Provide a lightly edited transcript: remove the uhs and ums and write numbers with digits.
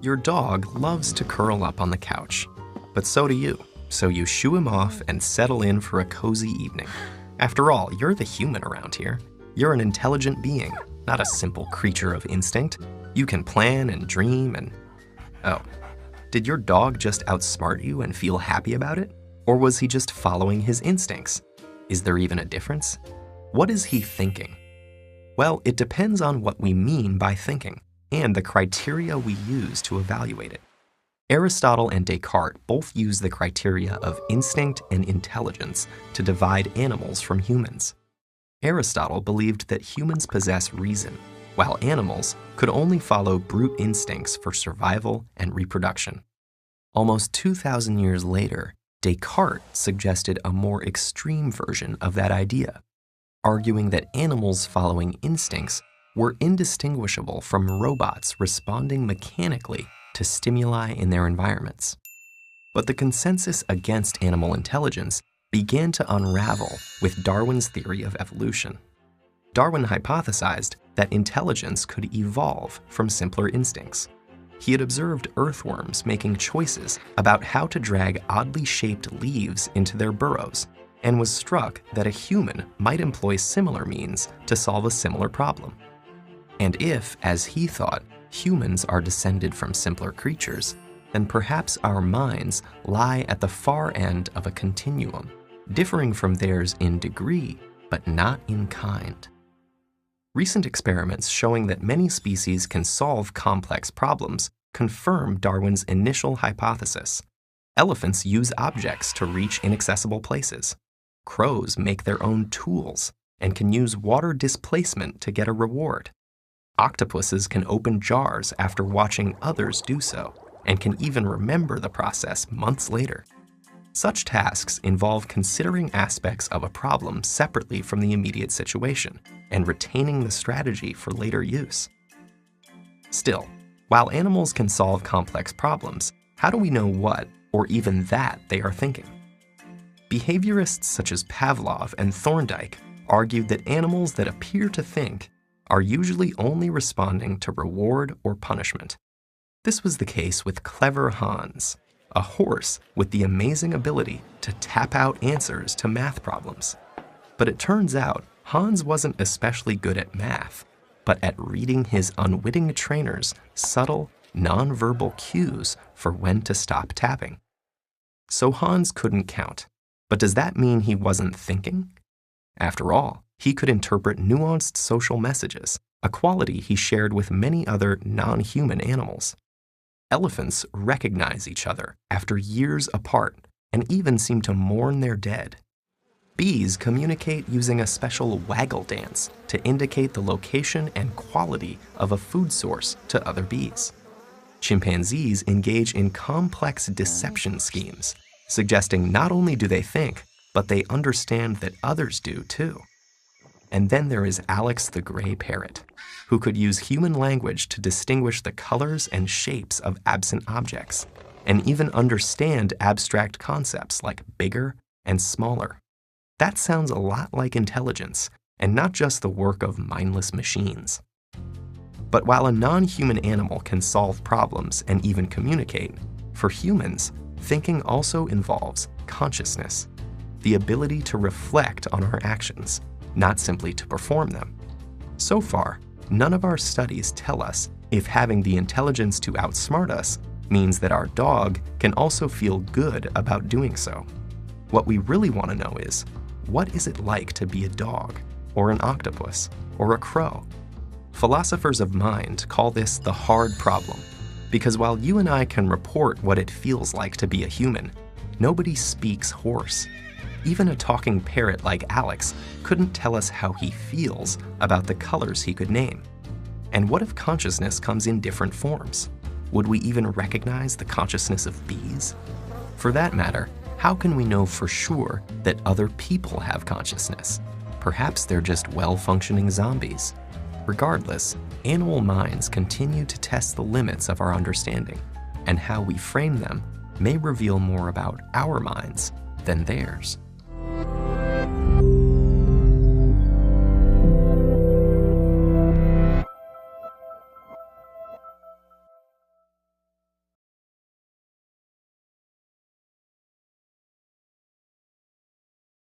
Your dog loves to curl up on the couch, but so do you. So you shoo him off and settle in for a cozy evening. After all, you're the human around here. You're an intelligent being, not a simple creature of instinct. You can plan and dream and... Oh, did your dog just outsmart you and feel happy about it? Or was he just following his instincts? Is there even a difference? What is he thinking? Well, it depends on what we mean by thinking and the criteria we use to evaluate it. Aristotle and Descartes both use the criteria of instinct and intelligence to divide animals from humans. Aristotle believed that humans possess reason, while animals could only follow brute instincts for survival and reproduction. Almost 2,000 years later, Descartes suggested a more extreme version of that idea, arguing that animals following instincts were indistinguishable from robots responding mechanically to stimuli in their environments. But the consensus against animal intelligence began to unravel with Darwin's theory of evolution. Darwin hypothesized that intelligence could evolve from simpler instincts. He had observed earthworms making choices about how to drag oddly shaped leaves into their burrows, and was struck that a human might employ similar means to solve a similar problem. And if, as he thought, humans are descended from simpler creatures, then perhaps our minds lie at the far end of a continuum, differing from theirs in degree, but not in kind. Recent experiments showing that many species can solve complex problems confirm Darwin's initial hypothesis. Elephants use objects to reach inaccessible places. Crows make their own tools and can use water displacement to get a reward. Octopuses can open jars after watching others do so, and can even remember the process months later. Such tasks involve considering aspects of a problem separately from the immediate situation and retaining the strategy for later use. Still, while animals can solve complex problems, how do we know what, or even that, they are thinking? Behaviorists such as Pavlov and Thorndike argued that animals that appear to think are usually only responding to reward or punishment. This was the case with clever Hans, a horse with the amazing ability to tap out answers to math problems. But it turns out Hans wasn't especially good at math, but at reading his unwitting trainer's subtle, non-verbal cues for when to stop tapping. So Hans couldn't count. But does that mean he wasn't thinking? After all, he could interpret nuanced social messages, a quality he shared with many other non-human animals. Elephants recognize each other after years apart and even seem to mourn their dead. Bees communicate using a special waggle dance to indicate the location and quality of a food source to other bees. Chimpanzees engage in complex deception schemes, suggesting not only do they think, but they understand that others do too. And then there is Alex the gray parrot, who could use human language to distinguish the colors and shapes of absent objects, and even understand abstract concepts like bigger and smaller. That sounds a lot like intelligence, and not just the work of mindless machines. But while a non-human animal can solve problems and even communicate, for humans, thinking also involves consciousness, the ability to reflect on our actions, not simply to perform them. So far, none of our studies tell us if having the intelligence to outsmart us means that our dog can also feel good about doing so. What we really want to know is, what is it like to be a dog, or an octopus, or a crow? Philosophers of mind call this the hard problem, because while you and I can report what it feels like to be a human, nobody speaks horse. Even a talking parrot like Alex couldn't tell us how he feels about the colors he could name. And what if consciousness comes in different forms? Would we even recognize the consciousness of bees? For that matter, how can we know for sure that other people have consciousness? Perhaps they're just well-functioning zombies. Regardless, animal minds continue to test the limits of our understanding, and how we frame them may reveal more about our minds than theirs.